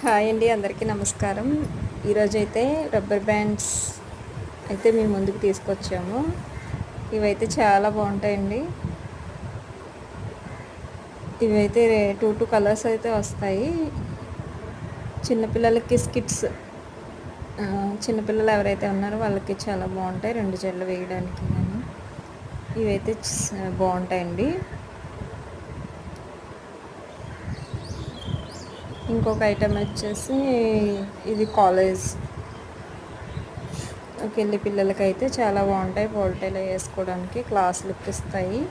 Hi అండి, అందరికీ నమస్కారం. ఈరోజైతే రబ్బర్ బ్యాండ్స్ అయితే మేము ముందుకు తీసుకొచ్చాము. ఇవైతే చాలా బాగుంటాయండి. ఇవైతే టూ కలర్స్ అయితే వస్తాయి. చిన్నపిల్లలకి స్కిట్స్, చిన్నపిల్లలు ఎవరైతే ఉన్నారో వాళ్ళకి చాలా బాగుంటాయి. 2 జడలు వేయడానికి కానీ ఇవైతే బాగుంటాయండి. ఇంకొక ఐటెం వచ్చేసి ఇది కాలేజ్ వెళ్ళి పిల్లలకైతే చాలా బాగుంటాయి. పోల్టైలో వేసుకోవడానికి క్లాస్ లుక్ ఇస్తాయి.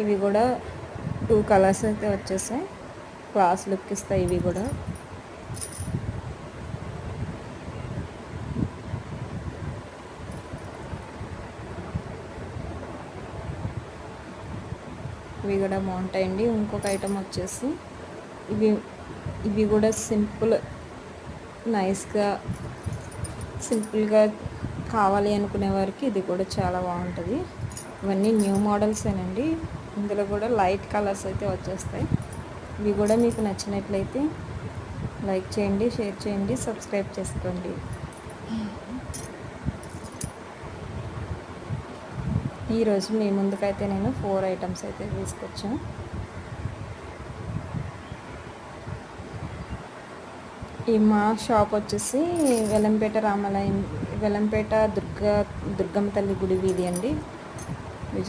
ఇవి కూడా 2 కలర్స్ అయితే వచ్చేసాయి. క్లాస్ లుక్ ఇస్తాయి ఇవి కూడా. ఇవి కూడా బాగుంటాయండి. ఇంకొక ఐటెం వచ్చేసి ఇవి ఇవి కూడా సింపుల్గా కావాలి అనుకునే వారికి ఇది కూడా చాలా బాగుంటుంది. ఇవన్నీ న్యూ మోడల్సేనండి. ఇందులో కూడా లైట్ కలర్స్ అయితే వచ్చేస్తాయి. ఇవి కూడా మీకు నచ్చినట్లయితే లైక్ చేయండి, షేర్ చేయండి, సబ్స్క్రైబ్ చేసుకోండి. ఈరోజు మీ ముందుకైతే నేను 4 ఐటమ్స్ అయితే తీసుకొచ్చాను. ఈ మా షాప్ వచ్చేసి వెల్లంపేట దుర్గమ్మ తల్లి గుడి వీధి అండి.